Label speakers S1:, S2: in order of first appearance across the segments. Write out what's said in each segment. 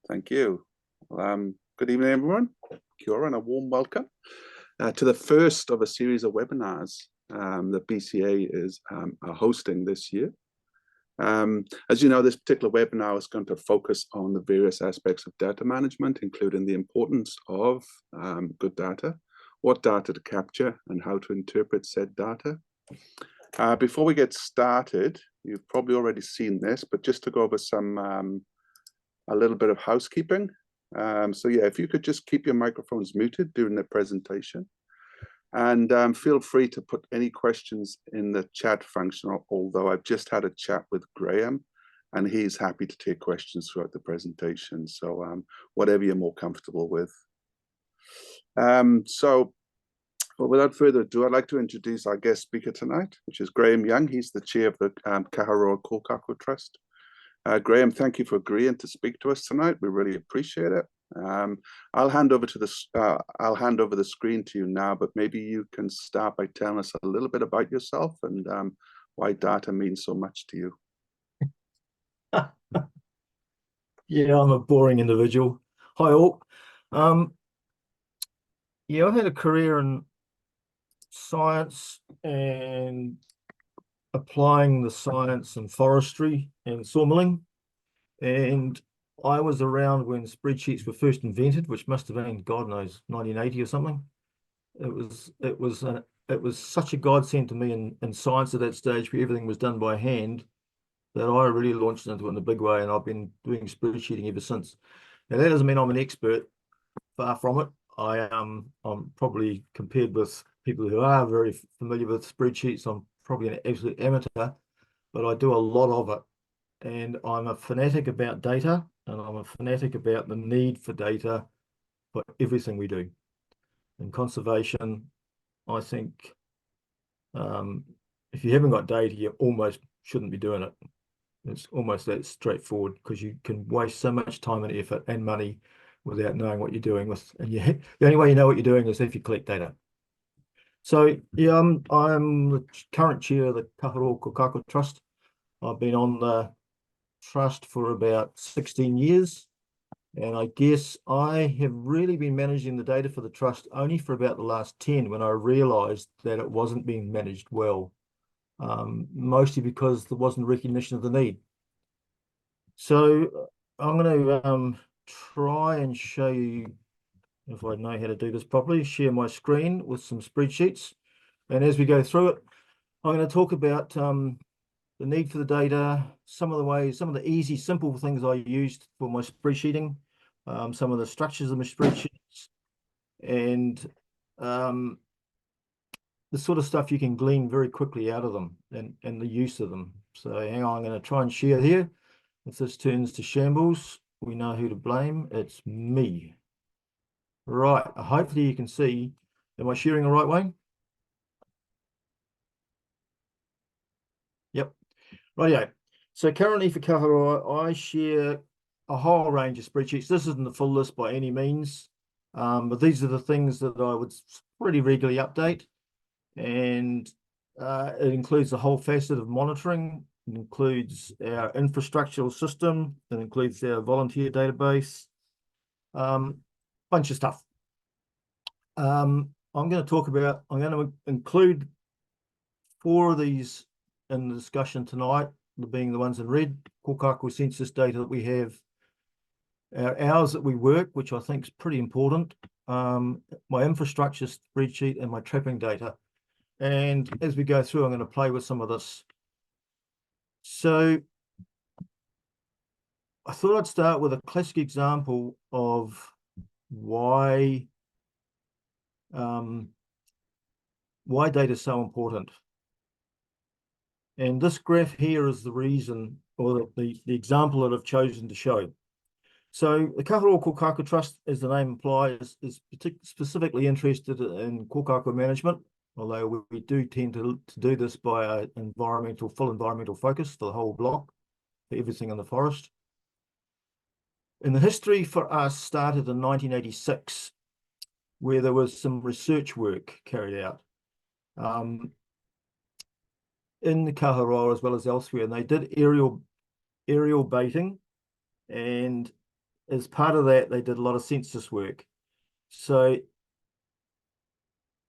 S1: Thank you. Good evening, everyone. Kia ora and a warm welcome to the first of a series of webinars that BCA is hosting this year. As you know, this particular webinar is going to focus on the various aspects of data management, including the importance of good data, what data to capture, and how to interpret said data. Before we get started, you've probably already seen this, but just to go over a little bit of housekeeping. So yeah, if you could just keep your microphones muted during the presentation, and feel free to put any questions in the chat function, although I've just had a chat with Graeme and he's happy to take questions throughout the presentation. So whatever you're more comfortable with. But without further ado, I'd like to introduce our guest speaker tonight, which is Graeme Young. He's the chair of the Kaharoa Kokako Trust. Graeme, thank you for agreeing to speak to us tonight. We really appreciate it. I'll hand over the screen to you now, but maybe you can start by telling us a little bit about yourself and why data means so much to you.
S2: Yeah, I'm a boring individual. Hi all. Yeah, I've had a career in science and applying the science in forestry and sawmilling, and I was around when spreadsheets were first invented, which must have been, God knows, 1980 or something. It was such a godsend to me in science at that stage, where everything was done by hand, that I really launched into it in a big way, and I've been doing spreadsheeting ever since. Now that doesn't mean I'm an expert, far from it. I'm probably, compared with people who are very familiar with spreadsheets, I'm probably an absolute amateur, but I do a lot of it. And I'm a fanatic about data, and I'm a fanatic about the need for data for everything we do. In conservation, I think if you haven't got data, you almost shouldn't be doing it. It's almost that straightforward, because you can waste so much time and effort and money without knowing what you're doing with. And the only way you know what you're doing is if you collect data. So yeah, I'm the current chair of the Kaharoa Kokako Trust. I've been on the trust for about 16 years, and I guess I have really been managing the data for the trust only for about the last 10, when I realized that it wasn't being managed well, mostly because there wasn't recognition of the need. So I'm going to try and show you, if I know how to do this properly, share my screen with some spreadsheets, and as we go through it, I'm going to talk about the need for the data, some of the easy, simple things I used for my spreadsheeting, some of the structures of my spreadsheets, and the sort of stuff you can glean very quickly out of them, and the use of them. So hang on, I'm going to try and share here. If this turns to shambles, we know who to blame. It's me. Right, hopefully you can see. Am I sharing the right way? Yep. Rightio. So currently for Kaharoa, I share a whole range of spreadsheets. This isn't the full list by any means, but these are the things that I would pretty regularly update. And it includes the whole facet of monitoring. It includes our infrastructural system. It includes our volunteer database, bunch of stuff. I'm going to include 4 of these in the discussion tonight, being the ones in red: Kokako census data that we have, our hours that we work, which I think is pretty important, my infrastructure spreadsheet, and my trapping data. And as we go through, I'm going to play with some of this. So I thought I'd start with a classic example of why data is so important. And this graph here is the reason, or the example that I've chosen to show. So the Kaharoa Kokako Trust, as the name implies, is specifically interested in kokako management, although we do tend to do this by an full environmental focus for the whole block, for everything in the forest. And the history for us started in 1986, where there was some research work carried out in the Kaharoa as well as elsewhere, and they did aerial baiting, and as part of that, they did a lot of census work. So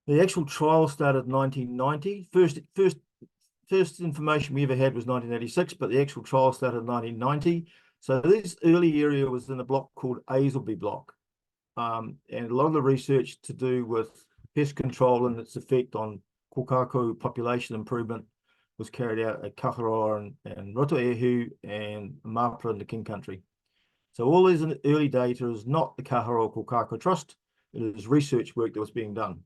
S2: the actual trial started in 1990. First information we ever had was 1986, but the actual trial started in 1990. So this early area was in a block called Aisleby block. And a lot of the research to do with pest control and its effect on kokako population improvement was carried out at Kaharoa and Rotoehu and Mapara in the King Country. So all these early data is not the Kaharoa Kokako Trust, it is research work that was being done.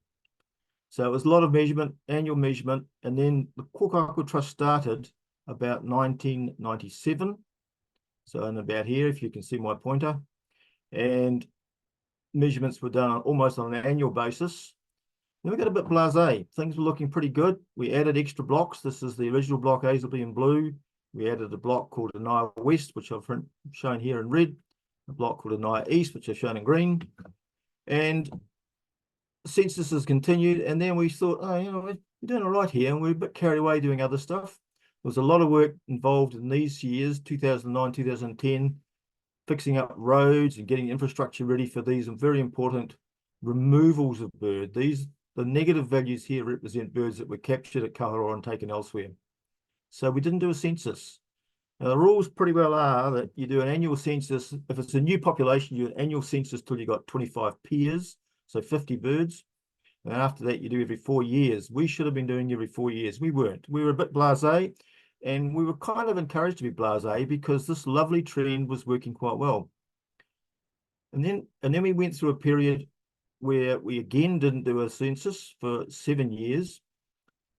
S2: So it was a lot of measurement, annual measurement, and then the Kokako Trust started about 1997. So in about here, if you can see my pointer, and measurements were done almost on an annual basis. Then we got a bit blasé. Things were looking pretty good. We added extra blocks. This is the original block Aisleby in blue. We added a block called Anaya West, which I've shown here in red, a block called Anaya East, which I've shown in green. And censuses continued, and then we thought, oh, you know, we're doing all right here, and we're a bit carried away doing other stuff. There was a lot of work involved in these years, 2009, 2010, fixing up roads and getting infrastructure ready for these very important removals of birds. The negative values here represent birds that were captured at Kaharoa and taken elsewhere. So we didn't do a census. Now, the rules pretty well are that you do an annual census. If it's a new population, you do an annual census till you got 25 pairs, so 50 birds. And after that, you do every 4 years. We should have been doing every 4 years. We weren't. We were a bit blasé, and we were kind of encouraged to be blasé because this lovely trend was working quite well. And then we went through a period where we again didn't do a census for 7 years.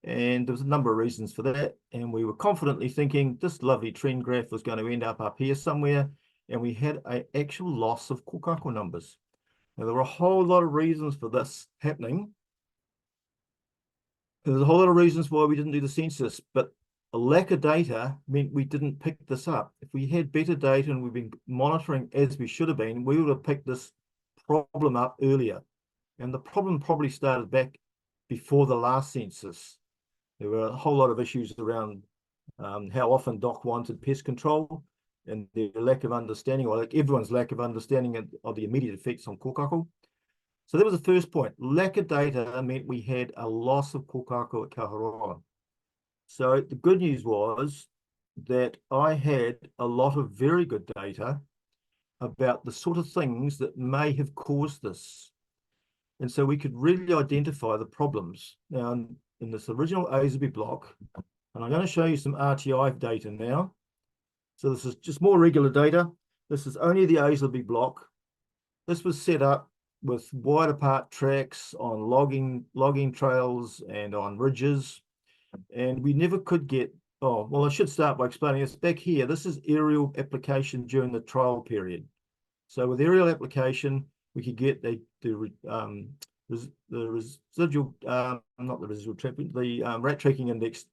S2: And there was a number of reasons for that. And we were confidently thinking this lovely trend graph was going to end up here somewhere. And we had an actual loss of kokako numbers. Now, there were a whole lot of reasons for this happening. There's a whole lot of reasons why we didn't do the census, but a lack of data meant we didn't pick this up. If we had better data and we've been monitoring as we should have been, we would have picked this problem up earlier. And the problem probably started back before the last census. There were a whole lot of issues around how often DOC wanted pest control and their lack of understanding, or like everyone's lack of understanding of the immediate effects on kokako. So that was the first point. Lack of data meant we had a loss of kokako at Kaharoa. So the good news was that I had a lot of very good data about the sort of things that may have caused this. And so we could really identify the problems. Now, in this original Aisleby block, and I'm going to show you some RTI data now. So this is just more regular data. This is only the Aisleby block. This was set up with wide apart tracks on logging trails and on ridges. And we never could get, oh, well, I should start by explaining this. Back here, this is aerial application during the trial period. So with aerial application, we could get the residual, not the residual tracking, the rat tracking index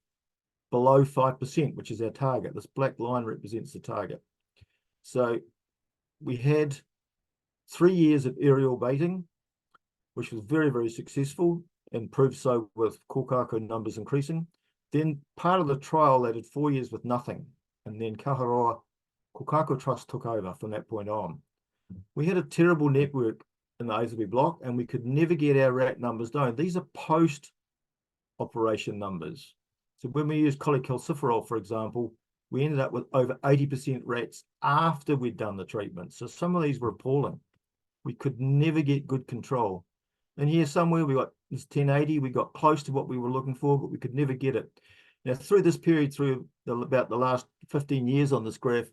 S2: below 5%, which is our target. This black line represents the target. So we had 3 years of aerial baiting, which was very, very successful and proved so with kokako numbers increasing. Then part of the trial, they did 4 years with nothing. And then Kaharoa Kokako Trust took over from that point on. We had a terrible network in the Aisleby block, and we could never get our rat numbers down. These are post-operation numbers. So when we used cholecalciferol, for example, we ended up with over 80% rats after we'd done the treatment. So some of these were appalling. We could never get good control. And here somewhere we got this 1080, we got close to what we were looking for, but we could never get it. Now through this period, about the last 15 years on this graph,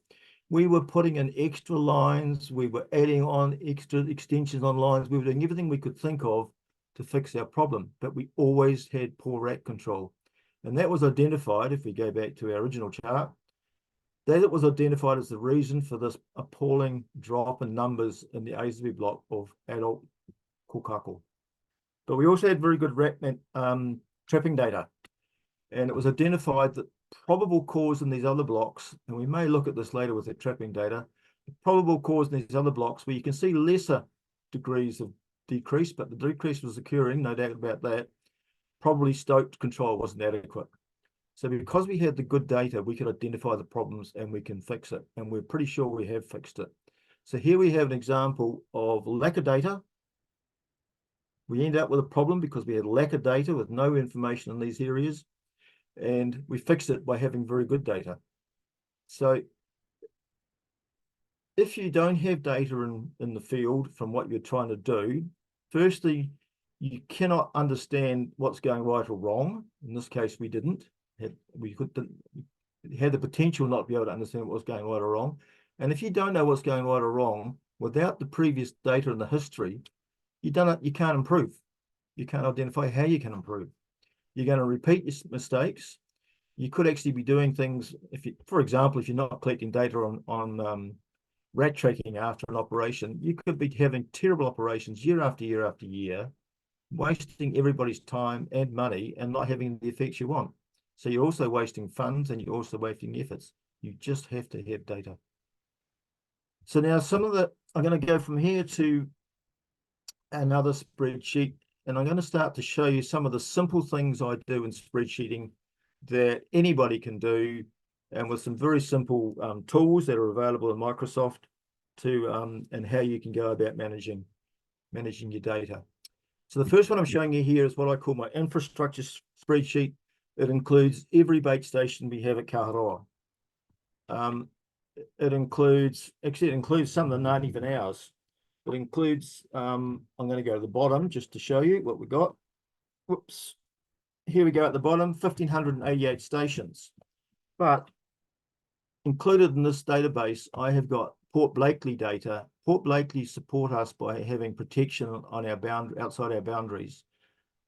S2: we were putting in extra lines, we were adding on extra extensions on lines, we were doing everything we could think of to fix our problem, but we always had poor rat control. And that was identified, if we go back to our original chart, that was identified as the reason for this appalling drop in numbers in the Aisleby block of adult kokako. But we also had very good rat trapping data. And it was identified that probable cause in these other blocks, and we may look at this later with the trapping data, the probable cause in these other blocks where you can see lesser degrees of decrease, but the decrease was occurring, no doubt about that, probably stoked control wasn't adequate. So because we had the good data, we could identify the problems and we can fix it. And we're pretty sure we have fixed it. So here we have an example of lack of data. We end up with a problem because we had lack of data with no information in these areas, and we fixed it by having very good data. So if you don't have data in the field from what you're trying to do, firstly, you cannot understand what's going right or wrong. In this case, we didn't. We had the potential not to be able to understand what was going right or wrong. And if you don't know what's going right or wrong, without the previous data in the history, you can't improve. You can't identify how you can improve. You're going to repeat your mistakes. You could actually be doing things, for example, if you're not collecting data on rat tracking after an operation, you could be having terrible operations year after year after year, wasting everybody's time and money and not having the effects you want. So you're also wasting funds and you're also wasting efforts. You just have to have data. So now I'm going to go from here to another spreadsheet, and I'm going to start to show you some of the simple things I do in spreadsheeting that anybody can do, and with some very simple tools that are available in Microsoft and how you can go about managing your data. So the first one I'm showing you here is what I call my infrastructure spreadsheet. It includes every bait station we have at Kaharoa. It includes some of the not even ours. It includes, I'm going to go to the bottom just to show you what we got. Whoops. Here we go at the bottom, 1,588 stations. But included in this database, I have got Port Blakely data. Port Blakely support us by having protection on our outside our boundaries.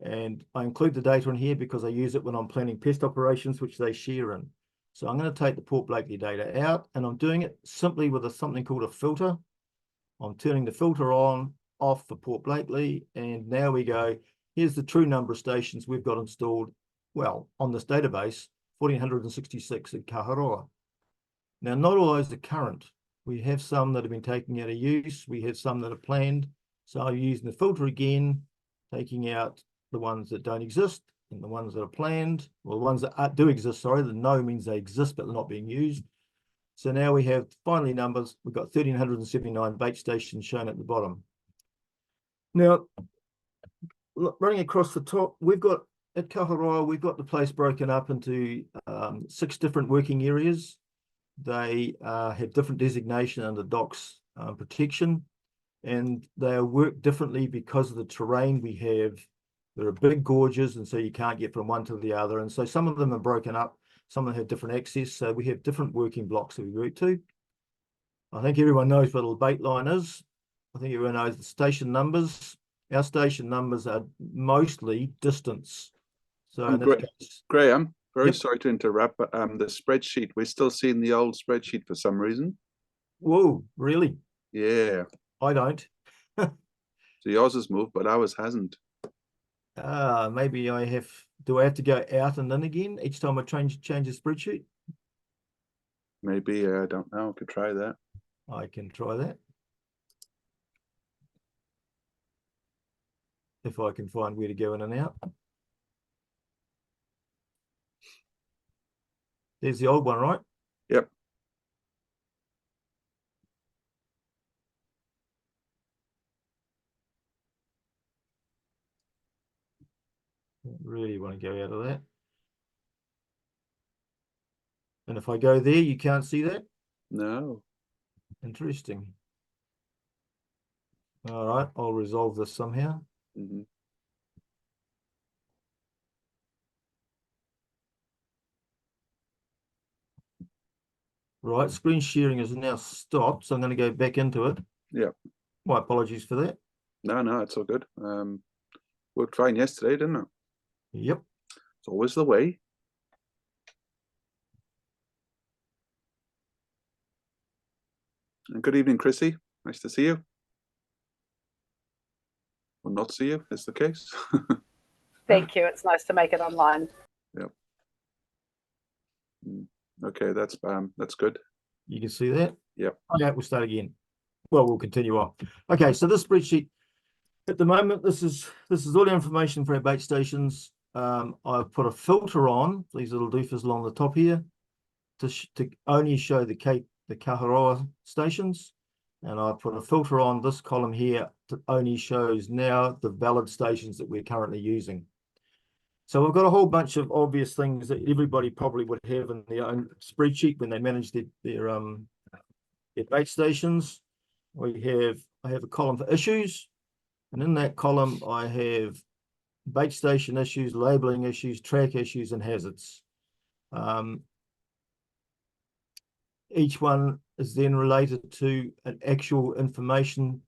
S2: And I include the data in here because I use it when I'm planning pest operations, which they share in. So I'm going to take the Port Blakely data out, and I'm doing it simply with something called a filter. I'm turning the filter off for Port Blakely, and now we go, here's the true number of stations we've got installed, well, on this database, 1,466 at Kaharoa. Now, not all those are current. We have some that have been taken out of use. We have some that are planned. So I'm using the filter again, taking out the ones that don't exist and the ones that are planned, well, the ones that do exist, sorry, the no means they exist, but they're not being used. So now we have finally numbers. We've got 1,379 bait stations shown at the bottom. Now, running across the top, we've got at Kaharoa, we've got the place broken up into 6 different working areas. They have different designation under docks protection, and they work differently because of the terrain we have. There are big gorges, and so you can't get from one to the other. And so some of them are broken up. Some of them have different access. So we have different working blocks that we route to. I think everyone knows what a bait line is. I think everyone knows the station numbers. Our station numbers are mostly distance. So in this case,
S1: Graeme, very sorry to interrupt, but the spreadsheet, we're still seeing the old spreadsheet for some reason.
S2: Whoa, really?
S1: Yeah.
S2: I don't.
S1: So yours has moved, but ours hasn't.
S2: Maybe do I have to go out and in again each time I change the spreadsheet?
S1: Maybe, I don't know. I could try that.
S2: I can try that. If I can find where to go in and out. There's the old one, right?
S1: Yep.
S2: Really want to go out of that. And if I go there, you can't see that?
S1: No.
S2: Interesting. All right, I'll resolve this somehow.
S1: Mm-hmm.
S2: Right, screen sharing is now stopped, so I'm going to go back into it.
S1: Yeah.
S2: My apologies for that.
S1: No, it's all good. Worked fine yesterday, didn't it?
S2: Yep.
S1: It's always the way. And good evening, Chrissy. Nice to see you. Or not see you, is the case.
S3: Thank you. It's nice to make it online.
S1: Yep. Okay, that's good.
S2: You can see that?
S1: Yep.
S2: Okay, we'll start again. Well, we'll continue on. Okay, so this spreadsheet, at the moment, this is all the information for our bait stations. I've put a filter on these little doofers along the top here to only show the Kaharoa stations. and I put a filter on this column here that only shows now the valid stations that we're currently using. So we've got a whole bunch of obvious things that everybody probably would have in their own spreadsheet when they manage their bait stations. I have a column for issues, and in that column I have bait station issues, labeling issues, track issues, and hazards. Each one is then related to an actual information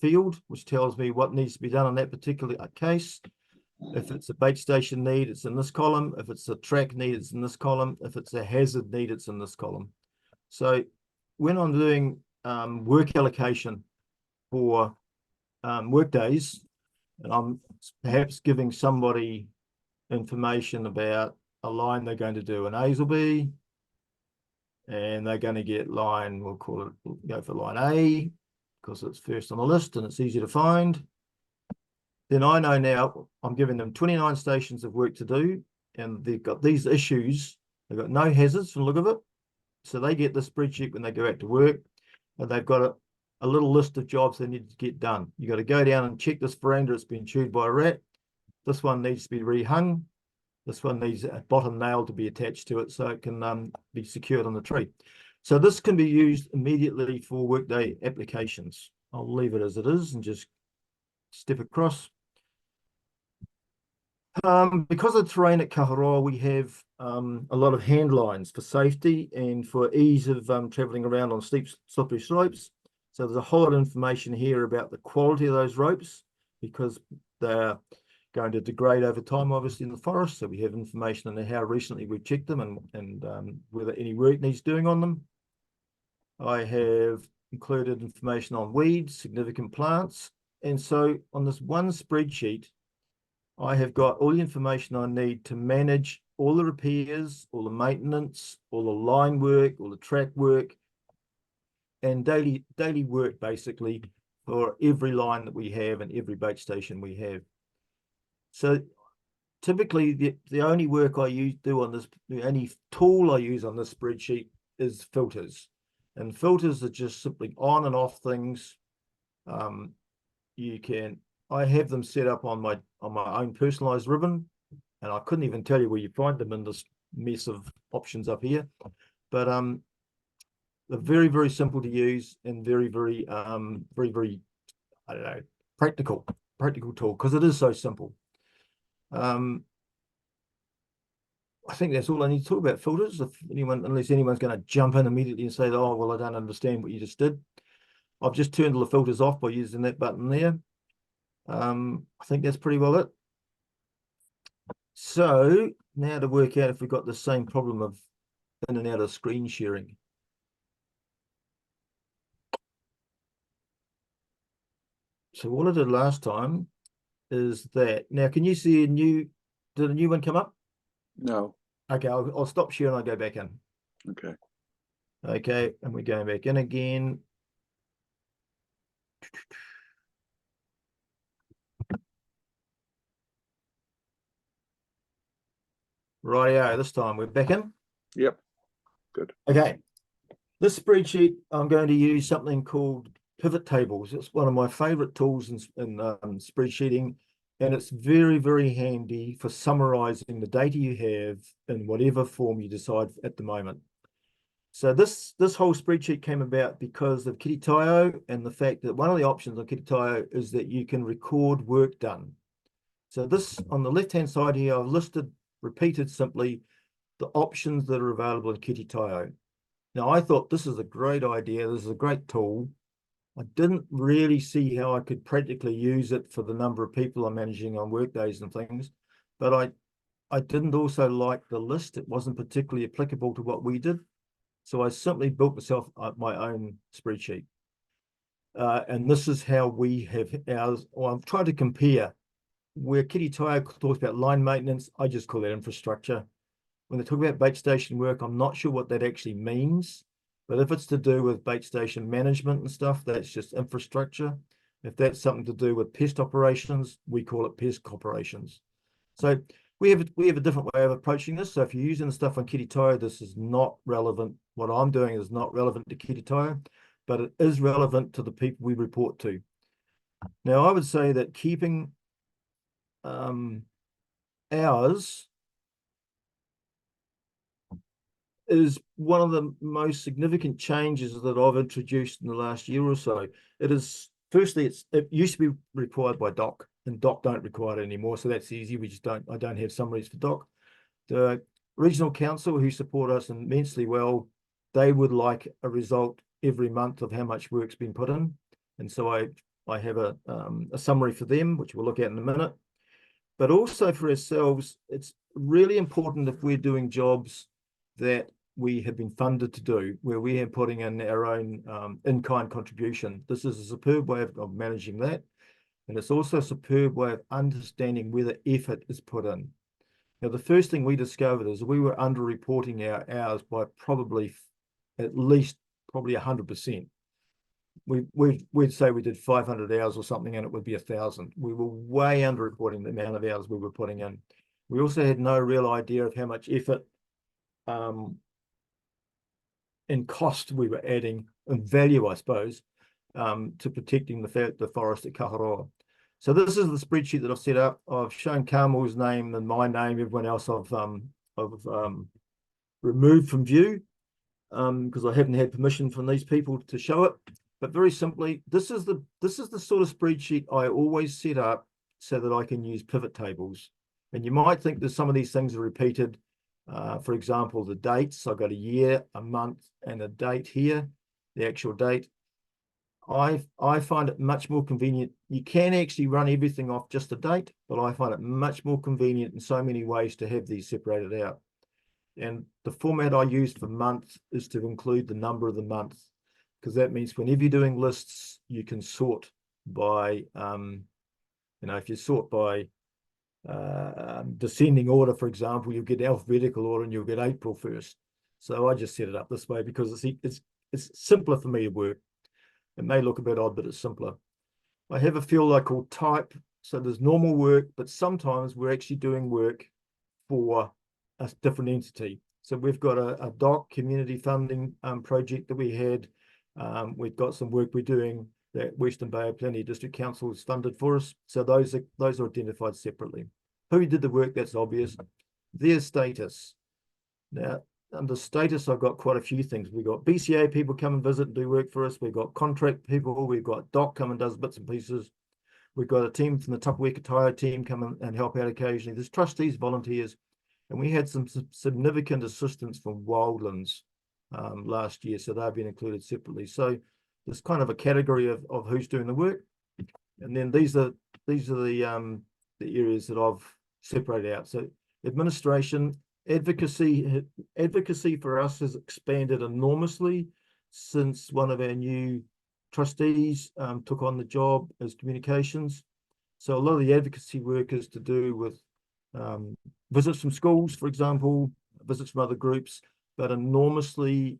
S2: field, which tells me what needs to be done in that particular case. If it's a bait station need, it's in this column. If it's a track need, it's in this column. If it's a hazard need, it's in this column. So when I'm doing work allocation for work days, and I'm perhaps giving somebody information about a line they're going to do an A's or B, and they're going to get line, we'll go for line A, because it's first on the list and it's easy to find. Then I know now I'm giving them 29 stations of work to do, and they've got these issues. They've got no hazards from the look of it. So they get the spreadsheet when they go back to work, and they've got a little list of jobs they need to get done. You got to go down and check this veranda, it's been chewed by a rat. This one needs to be rehung. This one needs a bottom nail to be attached to it so it can be secured on the tree. So this can be used immediately for workday applications. I'll leave it as it is and just step across. Because of the terrain at Kaharoa, we have a lot of hand lines for safety and for ease of traveling around on steep, slippery slopes. So there's a whole lot of information here about the quality of those ropes, because they're going to degrade over time, obviously, in the forest. So we have information on how recently we've checked them and whether any work needs doing on them. I have included information on weeds, significant plants. And so on this one spreadsheet, I have got all the information I need to manage all the repairs, all the maintenance, all the line work, all the track work, and daily work, basically, for every line that we have and every bait station we have. So typically the only work I do on this, the only tool I use on this spreadsheet is filters. And filters are just simply on and off things. I have them set up on my own personalized ribbon, and I couldn't even tell you where you find them in this mess of options up here. But they're very, very simple to use and very, very, I don't know, practical tool, because it is so simple. I think that's all I need to talk about filters. Unless anyone's going to jump in immediately and say, oh, well, I don't understand what you just did. I've just turned all the filters off by using that button there. I think that's pretty well it. So now to work out if we've got the same problem of in and out of screen sharing. So what I did last time is that, now can you see did a new one come up?
S1: No.
S2: Okay, I'll stop sharing and I'll go back in.
S1: Okay.
S2: Okay, and we're going back in again. Rightio, this time we're back in.
S1: Yep. Good.
S2: Okay. This spreadsheet, I'm going to use something called pivot tables. It's one of my favorite tools in spreadsheeting, and it's very, very handy for summarizing the data you have in whatever form you decide at the moment. So this whole spreadsheet came about because of Kiritaio and the fact that one of the options on Kiritaio is that you can record work done. So this, on the left-hand side here, I've repeated simply the options that are available in Kiritaio. Now, I thought this is a great idea. This is a great tool. I didn't really see how I could practically use it for the number of people I'm managing on work days and things, but I didn't also like the list. It wasn't particularly applicable to what we did. So I simply built myself my own spreadsheet. And this is how we have ours. Well, I'm trying to compare where Kiritaio talks about line maintenance. I just call that infrastructure. When they talk about bait station work, I'm not sure what that actually means. But if it's to do with bait station management and stuff, that's just infrastructure. If that's something to do with pest operations, we call it pest operations. So we have a different way of approaching this. So if you're using the stuff on Kiritaio, this is not relevant. What I'm doing is not relevant to Kiritaio. but it is relevant to the people we report to. Now, I would say that keeping hours is one of the most significant changes that I've introduced in the last year or so. It is, firstly, it used to be required by DOC, and DOC don't require it anymore, so that's easy. I don't have summaries for DOC. The regional council, who support us immensely well, they would like a result every month of how much work's been put in, and so I have a summary for them, which we'll look at in a minute. But also for ourselves, it's really important if we're doing jobs that we have been funded to do, where we are putting in our own in-kind contribution. This is a superb way of managing that. And it's also a superb way of understanding where the effort is put in. Now, the first thing we discovered is we were under-reporting our hours by probably at least 100%. We'd say we did 500 hours or something, and it would be 1,000. We were way under-reporting the amount of hours we were putting in. We also had no real idea of how much effort and cost we were adding, and value, I suppose, to protecting the forest at Kaharoa. So this is the spreadsheet that I've set up. I've shown Carmel's name and my name. Everyone else I've removed from view because I haven't had permission from these people to show it. But very simply, this is the sort of spreadsheet I always set up so that I can use pivot tables. And you might think that some of these things are repeated. For example, the dates. I've got a year, a month, and a date here, the actual date. I find it much more convenient. You can actually run everything off just a date, but I find it much more convenient in so many ways to have these separated out. And the format I use for month is to include the number of the month, because that means whenever you're doing lists, you can sort by, if you sort by descending order, for example, you'll get alphabetical order and you'll get April 1st. So I just set it up this way because it's simpler for me to work. It may look a bit odd, but it's simpler. I have a field I call type. So there's normal work, but sometimes we're actually doing work for a different entity. So we've got a DOC community funding project that we had. We've got some work we're doing that Western Bay of Plenty District Council has funded for us. So those are identified separately. Who did the work? That's obvious. Their status. Now, under status, I've got quite a few things. We've got BCA people come and visit and do work for us. We've got contract people. We've got DOC come and does bits and pieces. We've got a team from the Tapaweka Tire team come and help out occasionally. There's trustees, volunteers, and we had some significant assistance from Wildlands last year, so they've been included separately. So there's kind of a category of who's doing the work, and then these are the areas that I've separated out. So administration. Advocacy for us has expanded enormously since one of our new trustees took on the job as communications. So a lot of the advocacy work is to do with visits from schools, for example, visits from other groups, but enormously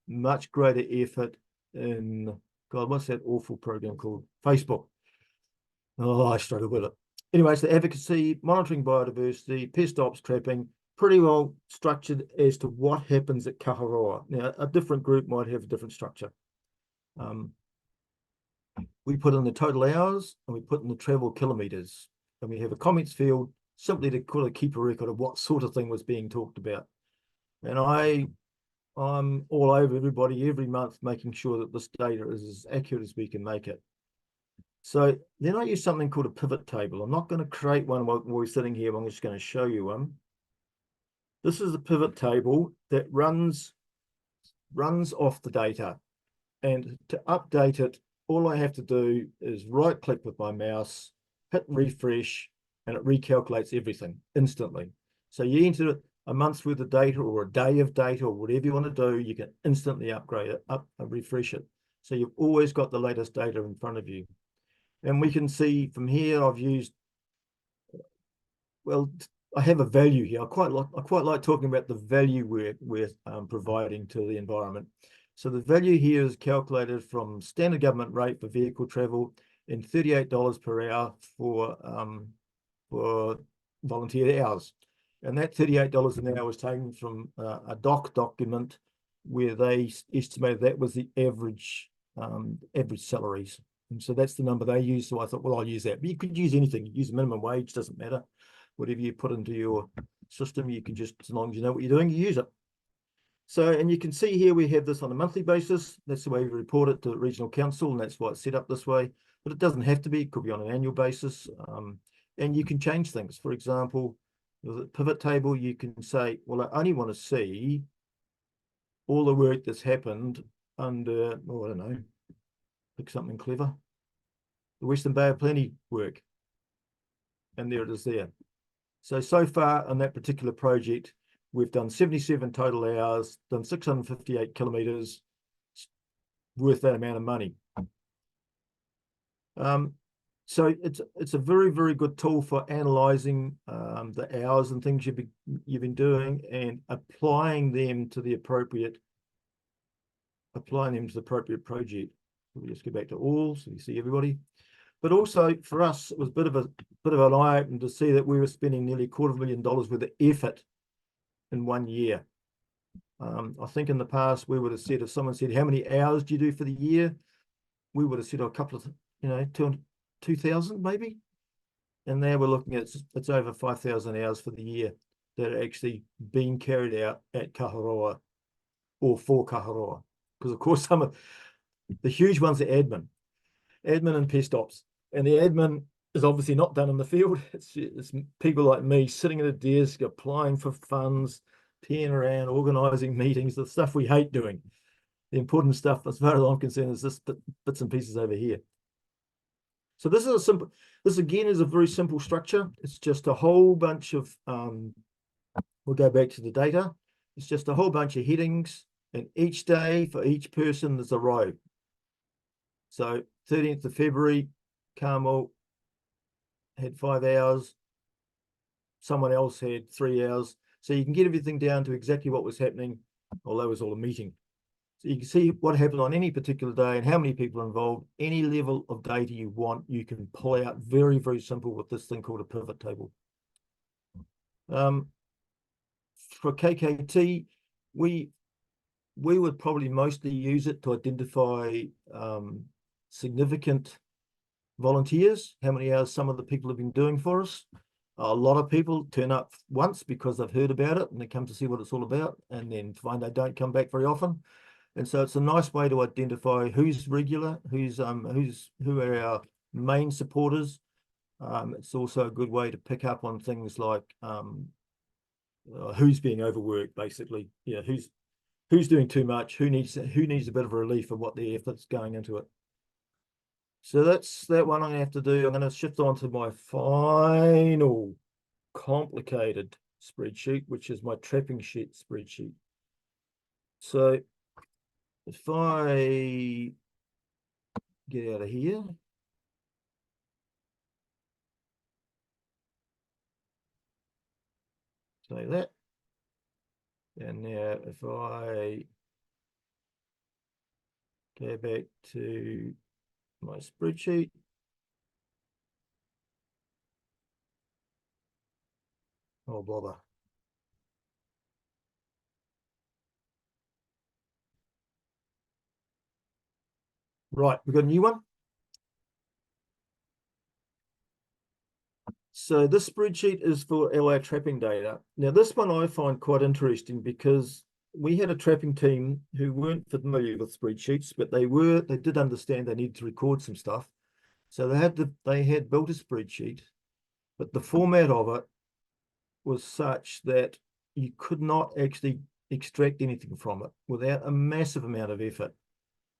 S2: much greater effort in, God, what's that awful program called? Facebook. Oh, I struggle with it. Anyway, so advocacy, monitoring biodiversity, pest ops, trapping, pretty well structured as to what happens at Kaharoa. Now, a different group might have a different structure. We put in the total hours and we put in the travel kilometres, and we have a comments field simply to kind of keep a record of what sort of thing was being talked about. And I'm all over everybody every month making sure that this data is as accurate as we can make it. So then I use something called a pivot table. I'm not going to create one while we're sitting here. I'm just going to show you one. This is a pivot table that runs off the data. And to update it, all I have to do is right click with my mouse, hit refresh, and it recalculates everything instantly. So you enter a month's worth of data or a day of data or whatever you want to do, you can instantly upgrade it, refresh it. So you've always got the latest data in front of you. And we can see from here, I've used, well, I have a value here. I quite like talking about the value we're providing to the environment. So the value here is calculated from standard government rate for vehicle travel and $38 per hour for volunteer hours. And that $38 an hour was taken from a DOC document where they estimated that was the average salaries. And so that's the number they use. So I thought, well, I'll use that. But you could use anything. You use minimum wage, doesn't matter. Whatever you put into your system, you can just, as long as you know what you're doing, you use it. So, and you can see here we have this on a monthly basis. That's the way we report it to the regional council, and that's why it's set up this way. But it doesn't have to be. It could be on an annual basis. And you can change things. For example, with a pivot table, you can say, well, I only want to see all the work that's happened under, oh, I don't know, pick something clever. The Western Bay of Plenty work. And there it is there. So far on that particular project, we've done 77 total hours, done 658 kilometres, worth that amount of money. So it's a very, very good tool for analysing the hours and things you've been doing and applying them to the appropriate project. We'll just go back to all so you see everybody. But also for us, it was a bit of an eye opener to see that we were spending nearly $250,000 worth of effort in 1 year. I think in the past we would have said, if someone said, how many hours do you do for the year? We would have said a couple of, 2,000 maybe. And now we're looking at, it's over 5,000 hours for the year that are actually being carried out at Kaharoa or for Kaharoa. Because of course, some of the huge ones are admin and pest ops. And the admin is obviously not done in the field. It's people like me sitting at a desk, applying for funds, tearing around, organising meetings, the stuff we hate doing. The important stuff, as far as I'm concerned, is this bits and pieces over here. So this again is a very simple structure. It's just a whole bunch of, we'll go back to the data. It's just a whole bunch of headings, and each day for each person there's a row. So 13th of February, Carmel had 5 hours. Someone else had 3 hours. So you can get everything down to exactly what was happening, although it was all a meeting. So you can see what happened on any particular day and how many people are involved. Any level of data you want, you can pull out very, very simple with this thing called a pivot table. For KKT, we would probably mostly use it to identify significant volunteers, how many hours some of the people have been doing for us. A lot of people turn up once because they've heard about it and they come to see what it's all about, and then find they don't come back very often. And so it's a nice way to identify who's regular, who are our main supporters. It's also a good way to pick up on things like who's being overworked, basically. Yeah, who's doing too much, who needs a bit of relief of what the effort's going into it. So that's that one I'm going to have to do. I'm going to shift on to my final complicated spreadsheet, which is my trapping sheet spreadsheet. So if I get out of here, say that, and now if I go back to my spreadsheet, oh bother. Right, we've got a new one. So this spreadsheet is for our trapping data. Now this one I find quite interesting because we had a trapping team who weren't familiar with spreadsheets, but they did understand they needed to record some stuff. So they had built a spreadsheet, but the format of it was such that you could not actually extract anything from it without a massive amount of effort.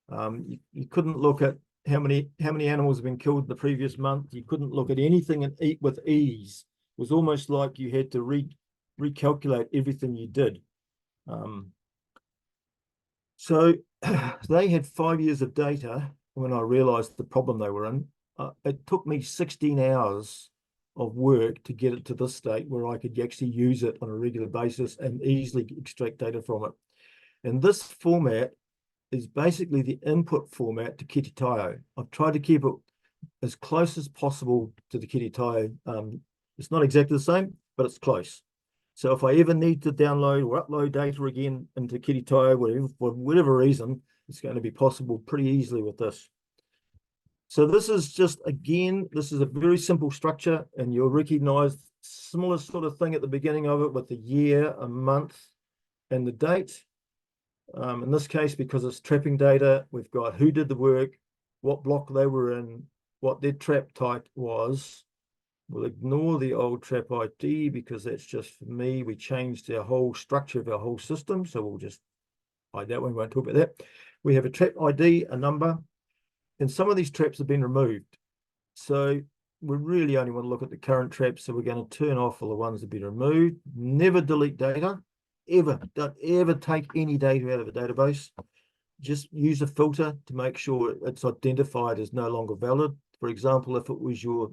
S2: You couldn't look at how many animals have been killed in the previous month. You couldn't look at anything and eat with ease. It was almost like you had to recalculate everything you did. So they had 5 years of data when I realized the problem they were in. It took me 16 hours of work to get it to this state where I could actually use it on a regular basis and easily extract data from it. And this format is basically the input format to Kititaio. I've tried to keep it as close as possible to the Kititaio. It's not exactly the same, but it's close. So if I ever need to download or upload data again into Kiritaia, whatever, for whatever reason, it's going to be possible pretty easily with this. So this is just, again, this is a very simple structure, and you'll recognize similar sort of thing at the beginning of it with the year, a month, and the date. In this case, because it's trapping data, we've got who did the work, what block they were in, what their trap type was. We'll ignore the old trap ID because that's just for me. We changed our whole structure of our whole system, so we'll just hide that one. We won't talk about that. We have a trap ID, a number, and some of these traps have been removed. So we really only want to look at the current traps. So we're going to turn off all the ones that have been removed. Never delete data, ever. Don't ever take any data out of a database. Just use a filter to make sure it's identified as no longer valid. For example, if it was your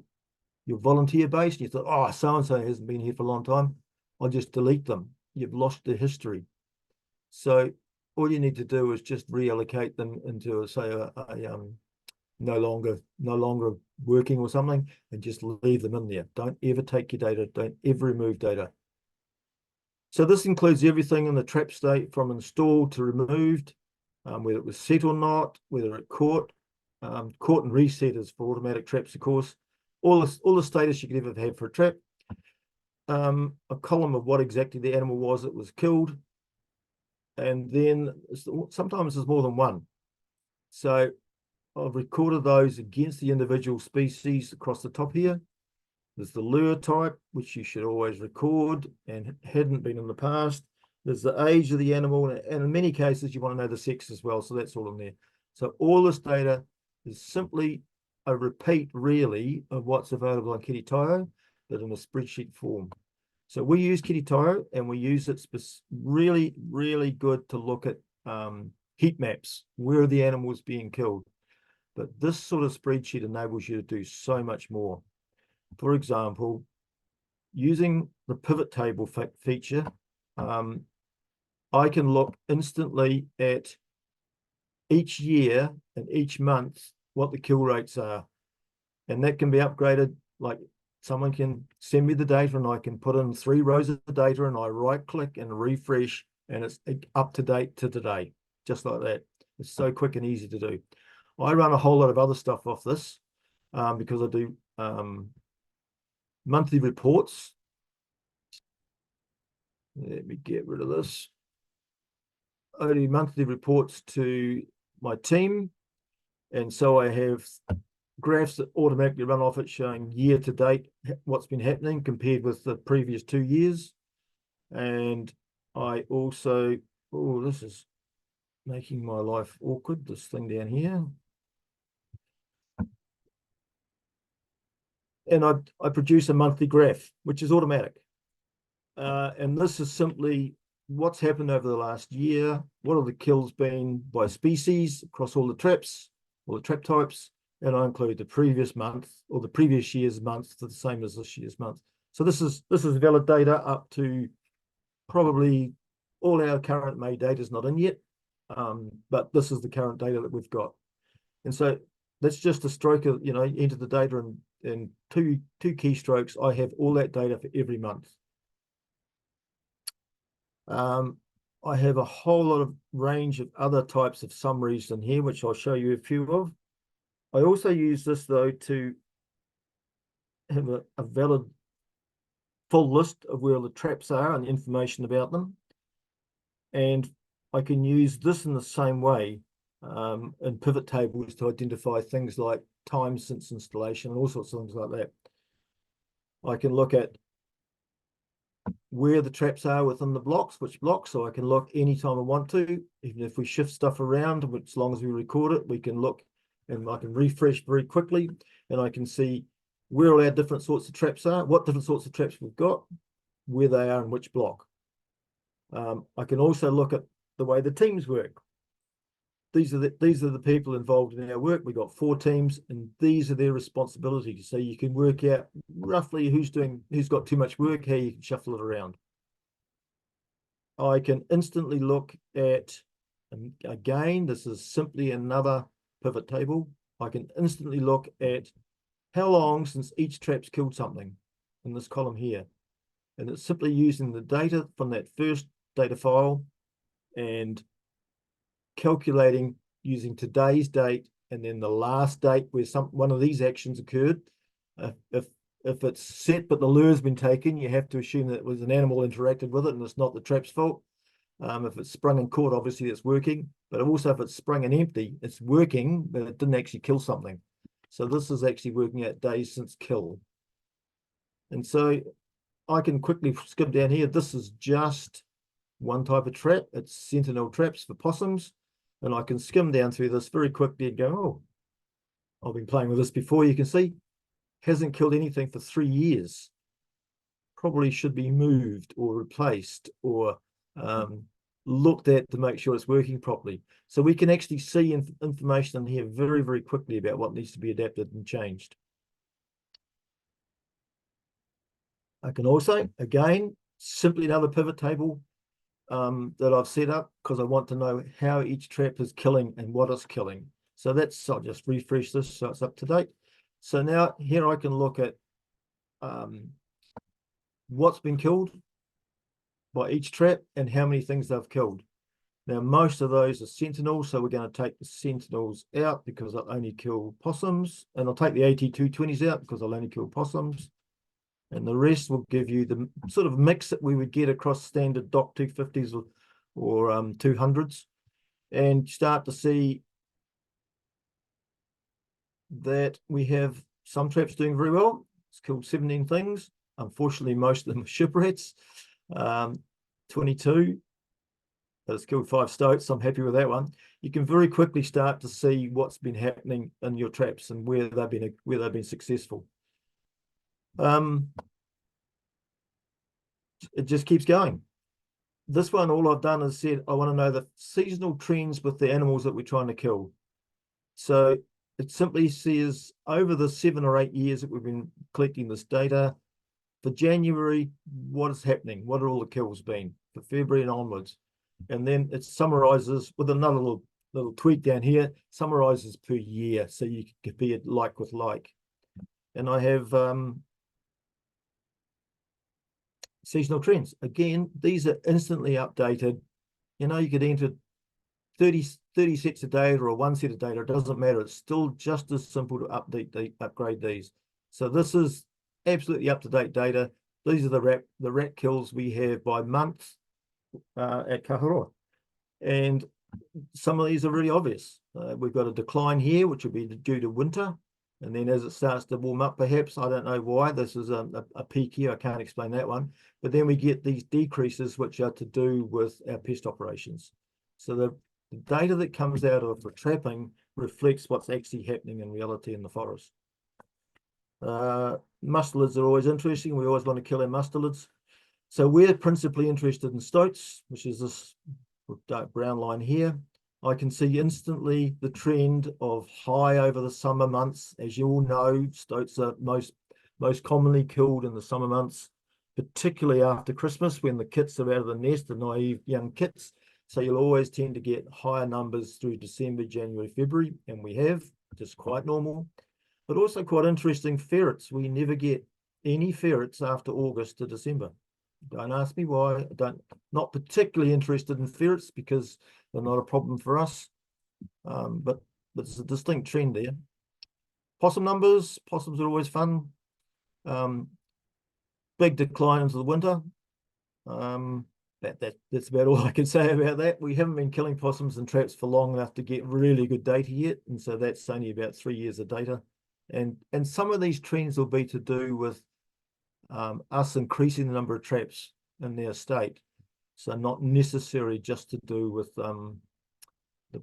S2: volunteer base and you thought, oh, so-and-so hasn't been here for a long time, I'll just delete them. You've lost the history. So all you need to do is just reallocate them into, say, a no longer working or something, and just leave them in there. Don't ever take your data. Don't ever remove data. So this includes everything in the trap state from installed to removed, whether it was set or not, whether it caught. Caught and reset is for automatic traps, of course. All the status you could ever have for a trap. A column of what exactly the animal was that was killed. And then sometimes there's more than one. So I've recorded those against the individual species across the top here. There's the lure type, which you should always record and hadn't been in the past. There's the age of the animal, and in many cases you want to know the sex as well, so that's all in there. So all this data is simply a repeat, really, of what's available on Kiritaia, but in a spreadsheet form. So we use Kiritaia, and we use it really, really good to look at heat maps, where the animal is being killed. But this sort of spreadsheet enables you to do so much more. For example, using the pivot table feature, I can look instantly at each year and each month what the kill rates are. And that can be upgraded, like someone can send me the data and I can put in 3 rows of the data and I right click and refresh and it's up to date to today, just like that. It's so quick and easy to do. I run a whole lot of other stuff off this because I do monthly reports. Let me get rid of this. I do monthly reports to my team. And so I have graphs that automatically run off it showing year to date what's been happening compared with the previous 2 years. And I also, oh, this is making my life awkward, this thing down here. And I produce a monthly graph, which is automatic. And this is simply what's happened over the last year, what have the kills been by species across all the traps, all the trap types, and I include the previous month or the previous year's month to the same as this year's month. So this is valid data up to probably all our current May data is not in yet, but this is the current data that we've got. And so that's just a stroke of, enter the data and two keystrokes. I have all that data for every month. I have a whole lot of range of other types of summaries in here, which I'll show you a few of. I also use this, though, to have a valid full list of where the traps are and information about them. And I can use this in the same way in pivot tables to identify things like time since installation and all sorts of things like that. I can look at where the traps are within the blocks, which blocks, so I can look anytime I want to. Even if we shift stuff around, as long as we record it, we can look and I can refresh very quickly and I can see where all our different sorts of traps are, what different sorts of traps we've got, where they are in which block. I can also look at the way the teams work. These are the people involved in our work. We've got 4 teams and these are their responsibilities. So you can work out roughly who's got too much work, how you can shuffle it around. I can instantly look at, and again, this is simply another pivot table. I can instantly look at how long since each trap's killed something in this column here. And it's simply using the data from that first data file and calculating using today's date and then the last date where one of these actions occurred. If it's set but the lure's been taken, you have to assume that it was an animal interacted with it and it's not the trap's fault. If it's sprung and caught, obviously it's working, but also if it's sprung and empty, it's working, but it didn't actually kill something. So this is actually working out days since kill. And so I can quickly skip down here. This is just one type of trap. It's sentinel traps for possums. And I can skim down through this very quickly and go, oh, I've been playing with this before. You can see, hasn't killed anything for 3 years. Probably should be moved or replaced or looked at to make sure it's working properly. So we can actually see information in here very, very quickly about what needs to be adapted and changed. I can also, again, simply another pivot table that I've set up because I want to know how each trap is killing and what it's killing. So that's, I'll just refresh this so it's up to date. So now here I can look at what's been killed by each trap and how many things they've killed. Now, most of those are sentinels, so we're going to take the sentinels out because I'll only kill possums, and I'll take the AT220s out because I'll only kill possums. And the rest will give you the sort of mix that we would get across standard DOC 250s or 200s, and start to see that we have some traps doing very well. It's killed 17 things. Unfortunately, most of them are shipwrecks. 22, but it's killed 5 stoats. I'm happy with that one. You can very quickly start to see what's been happening in your traps and where they've been successful. It just keeps going. This one, all I've done is said I want to know the seasonal trends with the animals that we're trying to kill. So it simply says over the 7 or 8 years that we've been collecting this data, for January, what is happening? What are all the kills been? For February and onwards. And then it summarizes with another little tweak down here, summarizes per year. So you can compare like with like. And I have seasonal trends. Again, these are instantly updated. You know, you could enter 30 sets of data or 1 set of data. It doesn't matter. It's still just as simple to upgrade these. So this is absolutely up-to-date data. These are the rat kills we have by month at Kaharoa. And some of these are really obvious. We've got a decline here, which will be due to winter. And then as it starts to warm up, perhaps, I don't know why, this is a peak here, I can't explain that one. But then we get these decreases, which are to do with our pest operations. So the data that comes out of the trapping reflects what's actually happening in reality in the forest. Mustelids are always interesting. We always want to kill our mustelids. So we're principally interested in stoats, which is this dark brown line here. I can see instantly the trend of high over the summer months. As you all know, stoats are most commonly killed in the summer months, particularly after Christmas when the kits are out of the nest, the naive young kits. So you'll always tend to get higher numbers through December, January, February, and we have, just quite normal. But also quite interesting, ferrets. We never get any ferrets after August to December. Don't ask me why. Not particularly interested in ferrets because they're not a problem for us. But there's a distinct trend there. Possum numbers. Possums are always fun. Big decline into the winter. That's about all I can say about that. We haven't been killing possums and traps for long enough to get really good data yet, and so that's only about 3 years of data. And some of these trends will be to do with us increasing the number of traps in their state. So not necessarily just to do with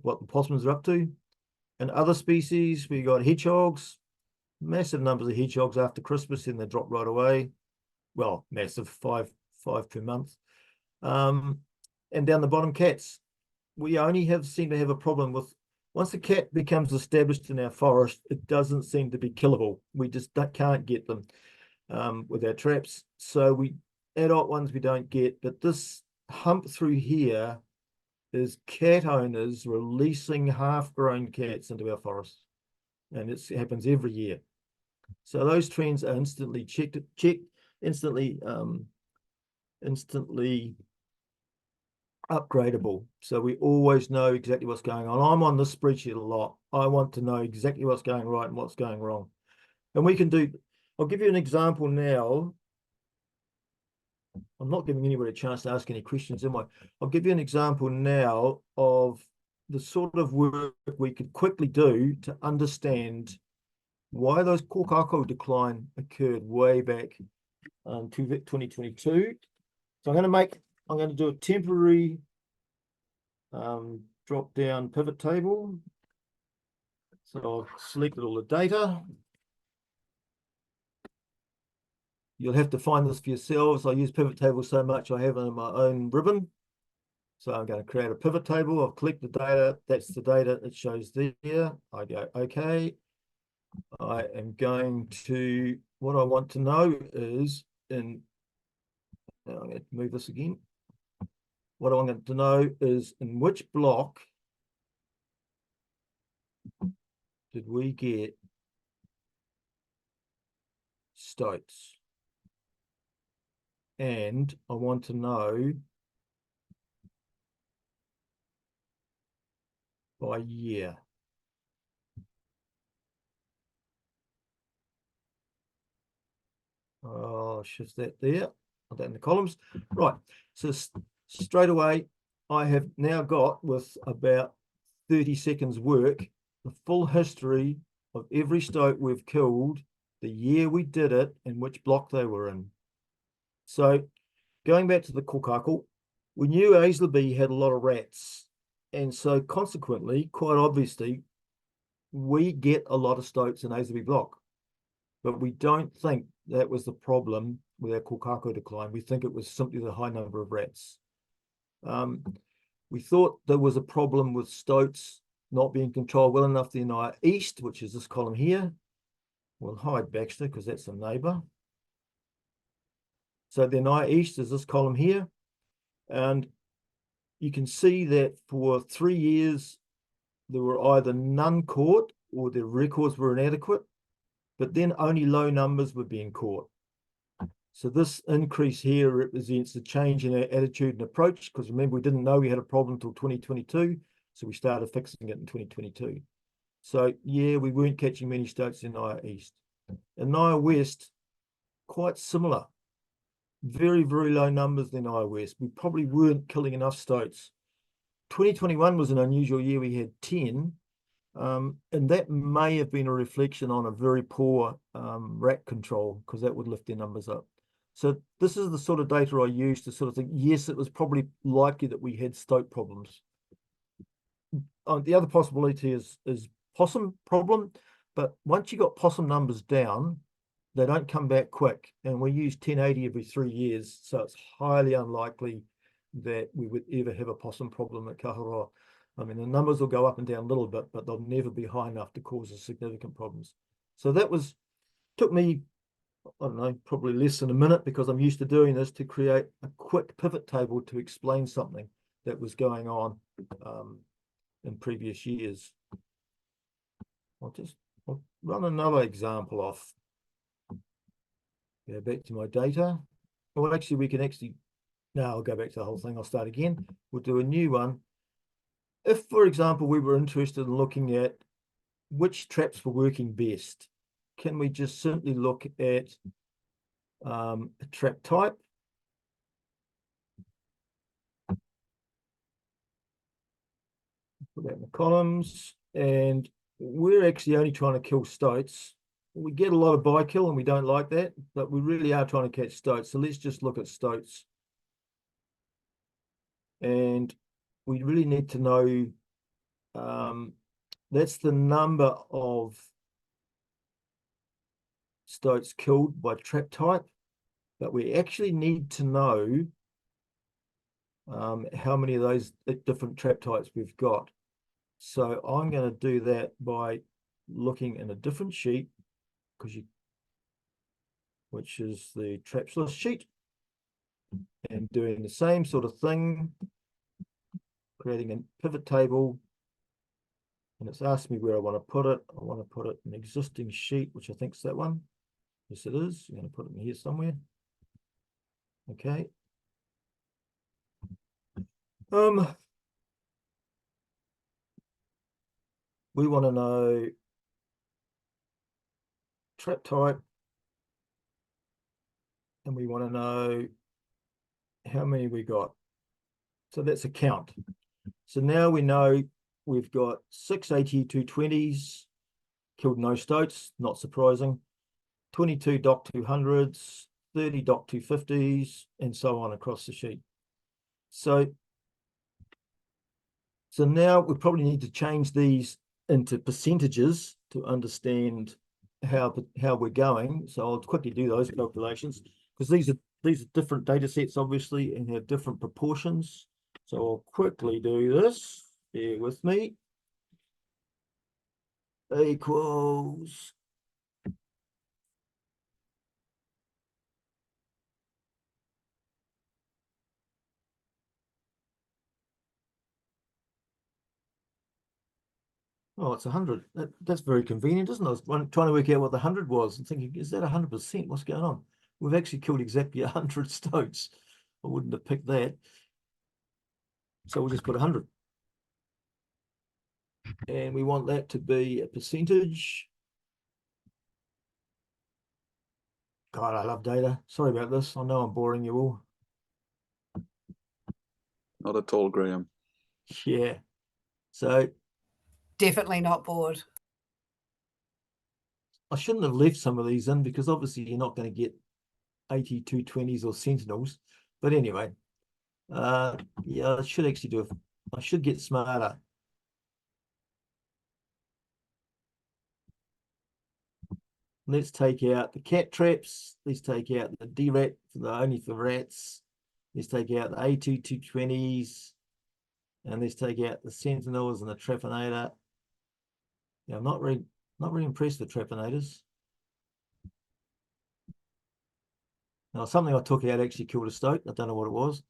S2: what the possums are up to. And other species, we got hedgehogs, massive numbers of hedgehogs after Christmas, and they drop right away. Well, massive, five per month. And down the bottom, cats. We only seem to have a problem with, once a cat becomes established in our forest, it doesn't seem to be killable. We just can't get them with our traps. So adult ones we don't get, but this hump through here is cat owners releasing half-grown cats into our forests, and it happens every year. So those trends are instantly checked, instantly instantly upgradable. So we always know exactly what's going on. I'm on this spreadsheet a lot. I want to know exactly what's going right and what's going wrong. And we can do, I'll give you an example now. I'm not giving anybody a chance to ask any questions, am I? I'll give you an example now of the sort of work we could quickly do to understand why those kōkako decline occurred way back to 2022. So I'm going to do a temporary drop down pivot table. So I've selected all the data. You'll have to find this for yourselves. I use pivot tables so much I have it in my own ribbon. So I'm going to create a pivot table. I'll click the data. That's the data it shows there. I go, okay. I am going to, what I want to know is I'm going to move this again. What I want to know is in which block did we get stoats? And I want to know by year. I'll shift that there, put that in the columns. Right, so straight away, I have now got, with about 30 seconds work, the full history of every stoat we've killed, the year we did it, and which block they were in. So going back to the kōkako, we knew Aislabie had a lot of rats. And so consequently, quite obviously, we get a lot of stoats in Aislabie block. But we don't think that was the problem with our kōkako decline. We think it was simply the high number of rats. We thought there was a problem with stoats not being controlled well enough in our east, which is this column here. We'll hide Baxter because that's a neighbor. So then our east is this column here. And you can see that for 3 years, there were either none caught or their records were inadequate, but then only low numbers were being caught. So this increase here represents a change in our attitude and approach, because remember, we didn't know we had a problem until 2022, so we started fixing it in 2022. So yeah, we weren't catching many stoats in Naya East. In Naya West, quite similar. Very, very low numbers in Naya West. We probably weren't killing enough stoats. 2021 was an unusual year. We had 10, and that may have been a reflection on a very poor rat control, because that would lift their numbers up. So this is the sort of data I use to sort of think, yes, it was probably likely that we had stoat problems. The other possibility is possum problem, but once you got possum numbers down, they don't come back quick, and we use 1080 every 3 years, so it's highly unlikely that we would ever have a possum problem at Kaharoa. I mean, the numbers will go up and down a little bit, but they'll never be high enough to cause us significant problems. So that took me, I don't know, probably less than a minute, because I'm used to doing this, to create a quick pivot table to explain something that was going on in previous years. I'll run another example off. Go back to my data. Well, actually, no, I'll go back to the whole thing. I'll start again. We'll do a new one. If, for example, we were interested in looking at which traps were working best, can we just simply look at a trap type? Put that in the columns, and we're actually only trying to kill stoats. We get a lot of by-kill, and we don't like that, but we really are trying to catch stoats. So let's just look at stoats. And we really need to know, that's the number of stoats killed by trap type, but we actually need to know how many of those different trap types we've got. So I'm going to do that by looking in a different sheet, which is the traps list sheet, and doing the same sort of thing, creating a pivot table, and it's asked me where I want to put it. I want to put it in an existing sheet, which I think is that one. Yes, it is. I'm going to put it in here somewhere. Okay, We want to know trap type, and we want to know how many we got. So that's a count. So now we know we've got 6 AT220s, killed no stoats, not surprising, 22 DOC 200s, 30 DOC 250s, and so on across the sheet. So now we probably need to change these into percentages to understand how we're going. So I'll quickly do those calculations, because these are different data sets, obviously, and have different proportions. So I'll quickly do this. Bear with me. Equals oh, it's 100. That's very convenient, isn't it? I was trying to work out what the 100 was and thinking, is that 100%? What's going on? We've actually killed exactly 100 stoats. I wouldn't have picked that. So we'll just put 100. And we want that to be a percentage. God, I love data. Sorry about this. I know I'm boring you all.
S1: Not at all, Graeme.
S2: Yeah. So
S3: Definitely not bored.
S2: I shouldn't have left some of these in, because obviously you're not going to get AT220s or Sentinels. But anyway, yeah, I should actually I should get smarter. Let's take out the cat traps. Let's take out the D-rat only for rats. Let's take out the AT220s. And let's take out the Sentinels and the Trapinator. Yeah, I'm not really impressed with Trapinators. Now, something I took out actually killed a stoat. I don't know what it was.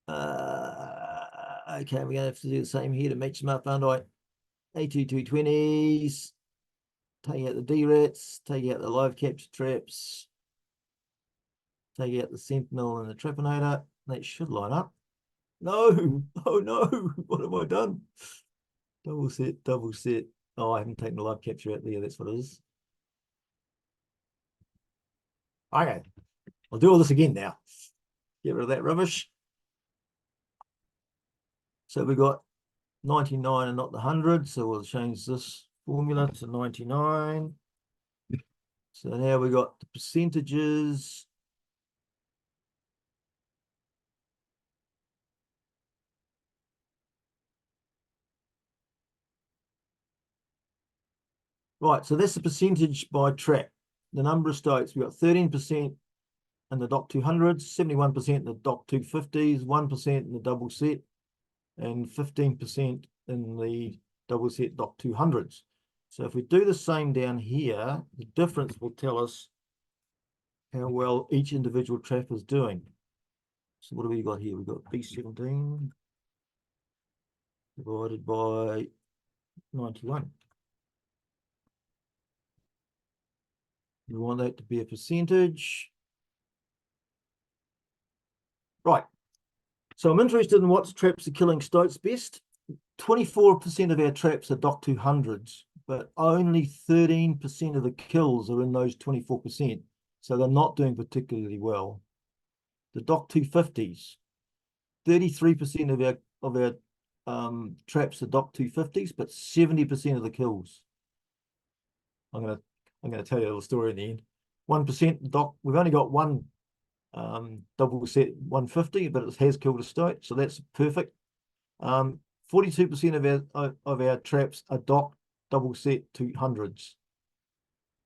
S2: Okay, we're gonna have to do the same here to match them up, aren't I? AT220s. Take out the D-rats. Take out the live capture traps. Take out the Sentinel and the Trapinator. That should line up. No, oh no, what have I done? Double set, double set. Oh, I haven't taken the live capture out there, that's what it is. Okay, I'll do all this again now. Get rid of that rubbish. So we got 99 and not the 100, so we'll change this formula to 99. So now we got the percentages. Right, so that's the percentage by trap. The number of stoats, we got 13% in the DOC 200s, 71% in the DOC 250s, 1% in the double set, and 15% in the double set DOC 200s. So if we do the same down here, the difference will tell us how well each individual trap is doing. So what do we got here? We've got B17 divided by 91. We want that to be a percentage. Right. So I'm interested in what traps are killing stoats best. 24% of our traps are DOC 200s, but only 13% of the kills are in those 24%. So they're not doing particularly well. The DOC 250s, 33% of our traps are DOC 250s, but 70% of the kills. I'm gonna tell you a little story in the end. 1% DOC. We've only got one double set 150, but it has killed a stoat, so that's perfect. 42% of our traps are DOC double set 200s,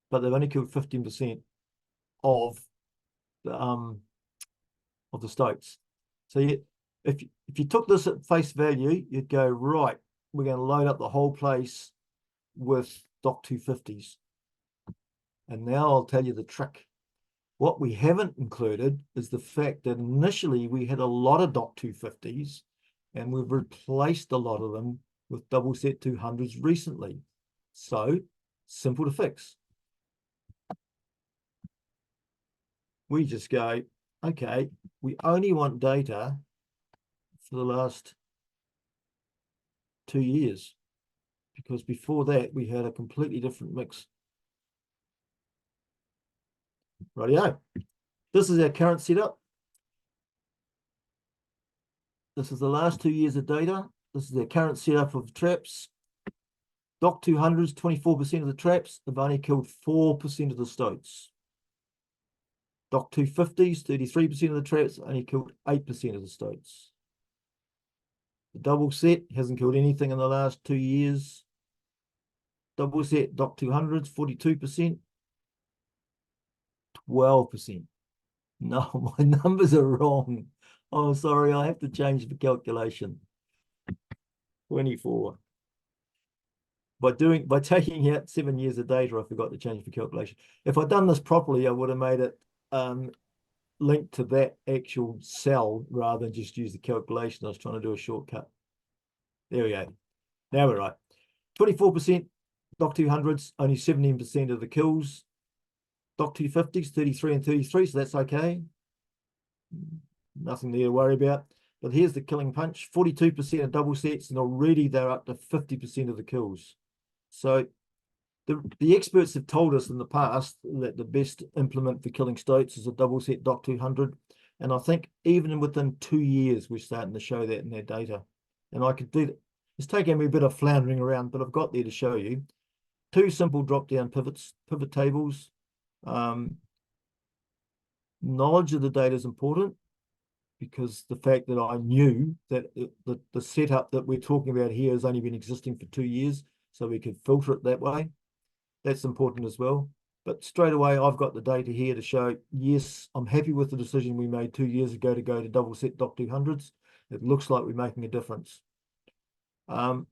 S2: but they've only killed 15% of the stoats. So if you took this at face value, you'd go, right, we're going to load up the whole place with DOC 250s. And now I'll tell you the trick. What we haven't included is the fact that initially we had a lot of DOC 250s, and we've replaced a lot of them with double set 200s recently. So simple to fix. We just go, okay, we only want data for the last 2 years, because before that we had a completely different mix. Rightio. This is our current setup. This is the last 2 years of data. This is our current setup of traps. Dock 200s, 24% of the traps have only killed 4% of the stoats. Dock 250s, 33% of the traps only killed 8% of the stoats. The double set hasn't killed anything in the last 2 years. Double set Dock 200s, 42%, 12%. No, my numbers are wrong. Oh, sorry, I have to change the calculation. 24. By taking out 7 years of data, I forgot to change the calculation. If I'd done this properly, I would have made it linked to that actual cell rather than just use the calculation. I was trying to do a shortcut. There we go. Now we're right. 24% Dock 200s, only 17% of the kills. Dock 250s, 33 and 33, so that's okay. Nothing there to worry about. But here's the killing punch. 42% of double sets, and already they're up to 50% of the kills. So the experts have told us in the past that the best implement for killing stoats is a double set Dock 200. And I think even within 2 years, we're starting to show that in their data. And I could do that. It's taking me a bit of floundering around, but I've got there to show you. 2 simple drop-down pivot tables. Knowledge of the data is important, because the fact that I knew that the setup that we're talking about here has only been existing for 2 years, so we could filter it that way. That's important as well. But straight away, I've got the data here to show, yes, I'm happy with the decision we made 2 years ago to go to double set Dock 200s. It looks like we're making a difference.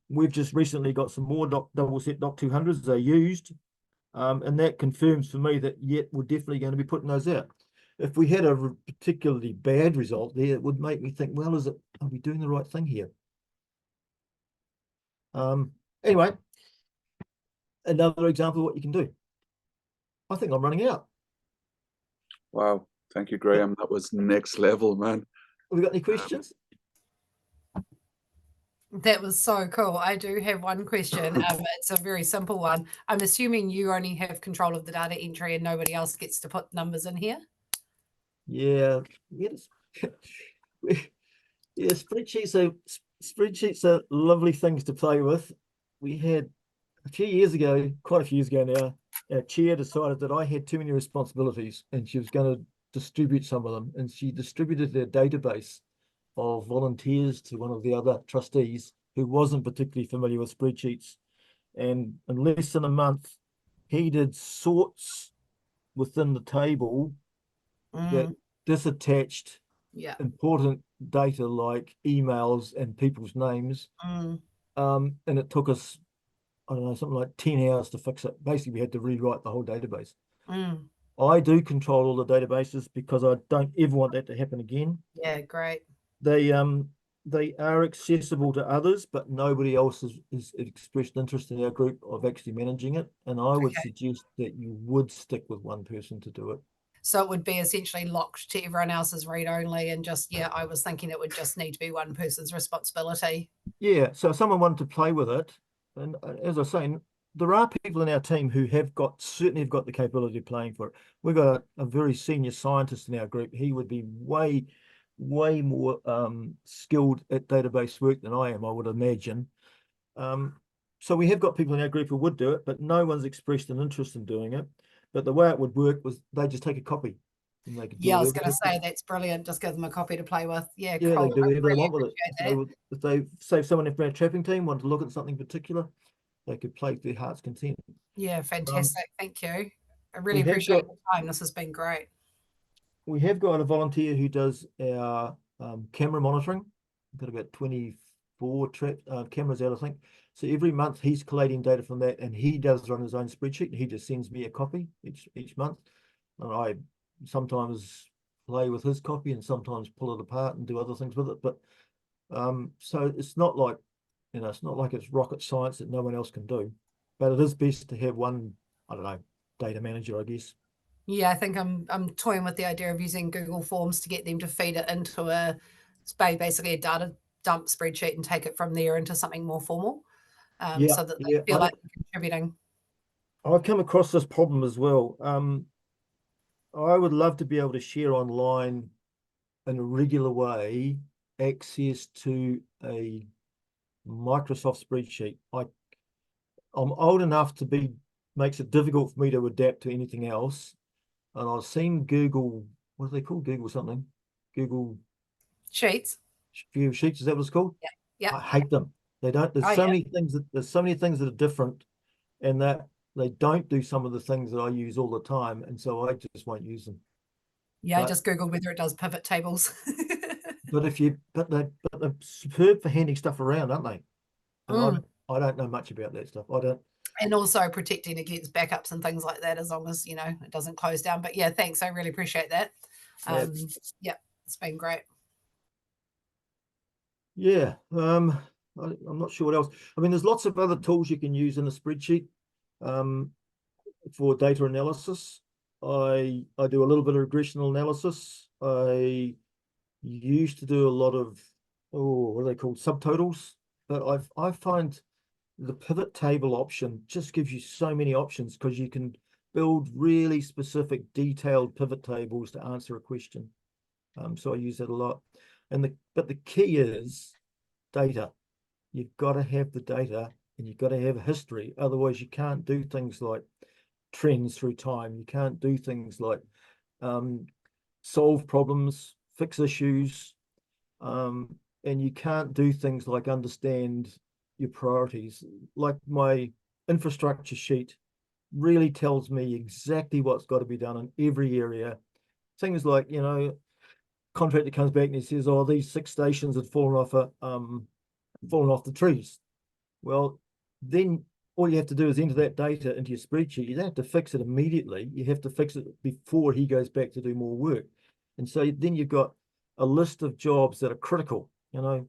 S2: We've just recently got some more double set Dock 200s. They're used, and that confirms for me that, yet we're definitely going to be putting those out. If we had a particularly bad result there, it would make me think, well, are we doing the right thing here? Anyway, another example of what you can do. I think I'm running out.
S1: Wow. Thank you, Graeme. That was next level, man.
S2: Have we got any questions?
S3: That was so cool. I do have one question. It's a very simple one. I'm assuming you only have control of the data entry and nobody else gets to put numbers in here?
S2: Yeah. Yes. Yeah, spreadsheets are lovely things to play with. We had a few years ago, quite a few years ago now, our chair decided that I had too many responsibilities and she was going to distribute some of them. And she distributed their database of volunteers to one of the other trustees who wasn't particularly familiar with spreadsheets. And in less than a month, he did sorts within the table that disattached important data like emails and people's names. And it took us, I don't know, something like 10 hours to fix it. Basically, we had to rewrite the whole database. I do control all the databases because I don't ever want that to happen again.
S3: Yeah, great.
S2: They are accessible to others, but nobody else has expressed interest in our group of actually managing it. And I would suggest that you would stick with one person to do it.
S3: So it would be essentially locked to everyone else's read only, and just, yeah, I was thinking it would just need to be one person's responsibility.
S2: Yeah, so if someone wanted to play with it, and as I was saying, there are people in our team who certainly have got the capability of playing for it. We've got a very senior scientist in our group. He would be way more skilled at database work than I am, I would imagine. So we have got people in our group who would do it, but no one's expressed an interest in doing it. But the way it would work was they just take a copy. And they could do
S3: I was going to say, that's brilliant. Just give them a copy to play with. Yeah,
S2: cool. They do whatever they want with it.
S3: So
S2: if they say someone from our trapping team wanted to look at something particular, they could play to their heart's content.
S3: Yeah, fantastic. Thank you. I really appreciate the time. This has been great.
S2: We have got a volunteer who does our camera monitoring. We've got about 24 cameras out, I think. So every month he's collating data from that, and he does run his own spreadsheet. He just sends me a copy each month. And I sometimes play with his copy and sometimes pull it apart and do other things with it. But so it's not like, it's not like it's rocket science that no one else can do. But it is best to have one, I don't know, data manager, I guess.
S3: Yeah, I think I'm toying with the idea of using Google Forms to get them to feed it into basically a dump spreadsheet and take it from there into something more formal,
S2: Yeah,
S3: so that they feel like they're contributing.
S2: I've come across this problem as well. I would love to be able to share online in a regular way access to a Microsoft spreadsheet. I'm old enough to be, makes it difficult for me to adapt to anything else. And I've seen Google, what do they call Google something? Google
S3: Sheets.
S2: Sheets, is that what it's called?
S3: Yeah.
S2: I hate them. They don't, there's so many things that are different, and that they don't do some of the things that I use all the time, and so I just won't use them.
S3: Yeah, I just Googled whether it does pivot tables.
S2: But they're superb for handing stuff around, aren't they? And I don't know much about that stuff. I don't.
S3: And also protecting against backups and things like that, as long as, you know, it doesn't close down. But yeah, thanks. I really appreciate that. Yeah, it's been great.
S2: Yeah. I'm not sure what else. I mean, there's lots of other tools you can use in a spreadsheet for data analysis. I do a little bit of regressional analysis. I used to do a lot of, what are they called, subtotals, but I find the pivot table option just gives you so many options, because you can build really specific detailed pivot tables to answer a question. So I use that a lot. But the key is data. You've got to have the data, and you've got to have a history. Otherwise you can't do things like trends through time. You can't do things like solve problems, fix issues, and you can't do things like understand your priorities. Like my infrastructure sheet really tells me exactly what's got to be done in every area. Things like, you know, contractor comes back and he says, "Oh, these 6 stations had fallen off the trees." Well, then all you have to do is enter that data into your spreadsheet. You don't have to fix it immediately. You have to fix it before he goes back to do more work. And so then you've got a list of jobs that are critical. You know,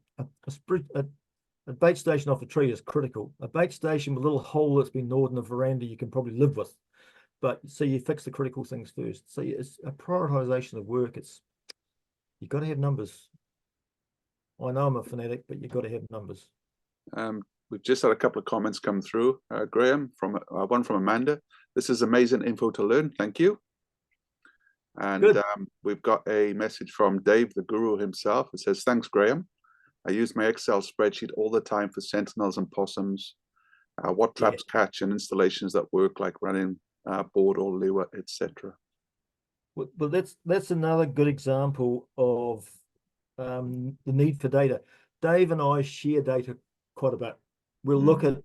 S2: a bait station off a tree is critical. A bait station with a little hole that's been gnawed in the veranda, you can probably live with. But so you fix the critical things first. So it's a prioritization of work. You've got to have numbers. I know I'm a fanatic, but you've got to have numbers.
S1: We've just had a couple of comments come through, Graeme, from one from Amanda. This is amazing info to learn. Thank you. And we've got a message from Dave, the guru himself. It says, "Thanks, Graeme. I use my Excel spreadsheet all the time for sentinels and possums, what traps catch, and installations that work, like running board or lure, etc."
S2: Well, that's another good example of the need for data. Dave and I share data quite a bit. We'll look at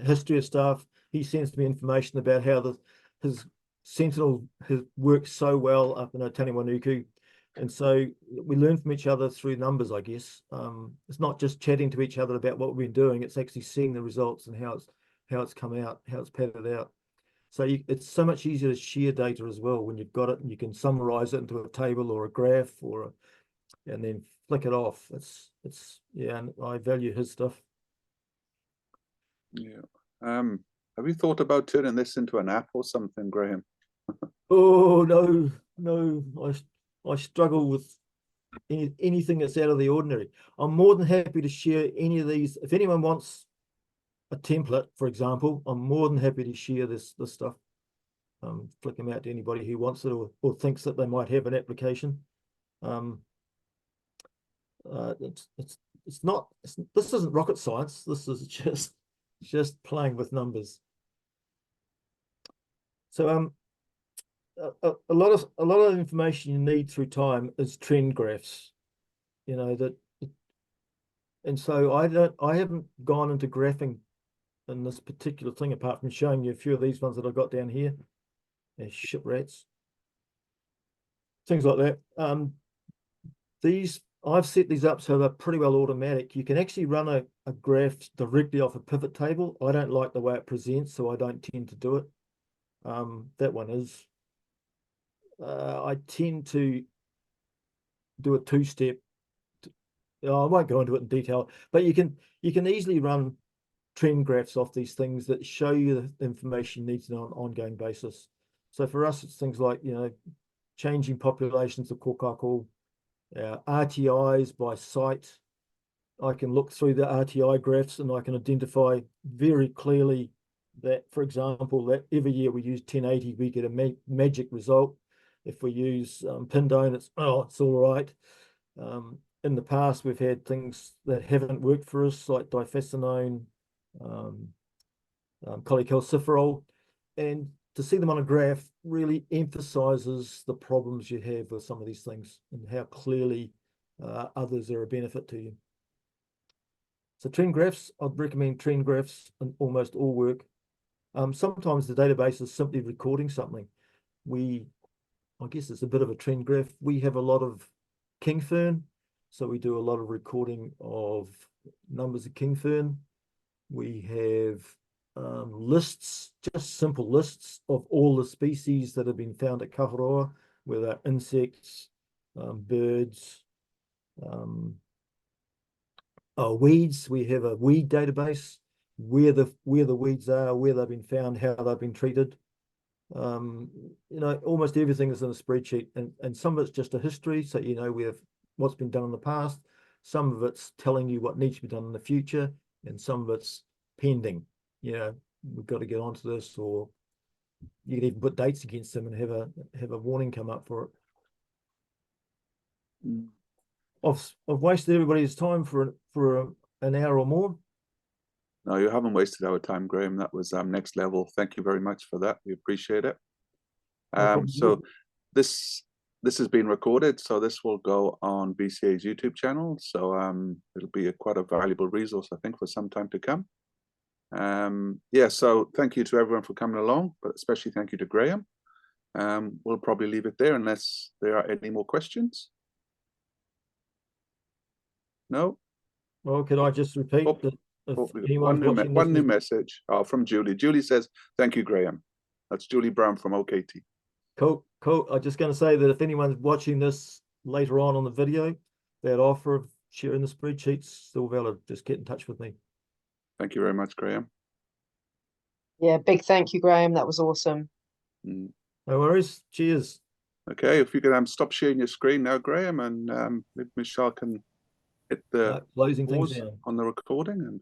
S2: history of stuff. He sends me information about how his Sentinel has worked so well up in Taniwanuku. And so we learn from each other through numbers, I guess. It's not just chatting to each other about what we've been doing, it's actually seeing the results and how it's come out, how it's padded out. So it's so much easier to share data as well when you've got it, and you can summarize it into a table or a graph and then flick it off. It's yeah, and I value his stuff.
S1: Yeah. Have you thought about turning this into an app or something, Graeme?
S2: Oh no, I struggle with anything that's out of the ordinary. I'm more than happy to share any of these. If anyone wants a template, for example, I'm more than happy to share this stuff. Flick them out to anybody who wants it or thinks that they might have an application. This isn't rocket science. This is just playing with numbers. So a lot of information you need through time is trend graphs, you know, and so I haven't gone into graphing in this particular thing, apart from showing you a few of these ones that I've got down here. They're ship rats, things like that. These I've set these up so they're pretty well automatic. You can actually run a graph directly off a pivot table. I don't like the way it presents, so I don't tend to do it. That one is. I tend to do a 2-step. I won't go into it in detail, but you can easily run trend graphs off these things that show you the information you need to know on an ongoing basis. So for us, it's things like, you know, changing populations of kōkako, RTIs by site, I can look through the RTI graphs and I can identify very clearly that, for example, that every year we use 1080, we get a magic result. If we use Pindone, it's all right. In the past, we've had things that haven't worked for us, like diphenonone, cholecalciferol, and to see them on a graph really emphasizes the problems you have with some of these things and how clearly others are a benefit to you. So trend graphs, I'd recommend trend graphs in almost all work. Sometimes the database is simply recording something. I guess it's a bit of a trend graph. We have a lot of kingfern, so we do a lot of recording of numbers of kingfern. We have lists, just simple lists of all the species that have been found at Kaharoa, whether insects, birds, weeds. We have a weed database, where the weeds are, where they've been found, how they've been treated. Almost everything is in a spreadsheet, and some of it's just a history, so we have what's been done in the past. Some of it's telling you what needs to be done in the future, and some of it's pending. We've got to get onto this, or you can even put dates against them and have a warning come up for it. I've wasted everybody's time for an hour or more.
S1: No, you haven't wasted our time, Graeme. That was next level. Thank you very much for that. We appreciate it. So this has been recorded, so this will go on BCA's YouTube channel. So it'll be quite a valuable resource, I think, for some time to come. So thank you to everyone for coming along, but especially thank you to Graeme. We'll probably leave it there unless there are any more questions. No?
S2: Well, could I just repeat that if anyone's watching
S1: one new message from Julie. Julie says, thank you, Graeme. That's Julie Brown from OKT.
S2: Cool. I'm just going to say that if anyone's watching this later on the video, that offer of sharing the spreadsheet's still valid. Just get in touch with me.
S1: Thank you very much, Graeme.
S4: Yeah, big thank you, Graeme. That was awesome.
S2: No worries. Cheers.
S1: Okay, if you can stop sharing your screen now, Graeme, and Michelle can hit the
S2: closing things
S1: pause
S2: down
S1: on the recording. And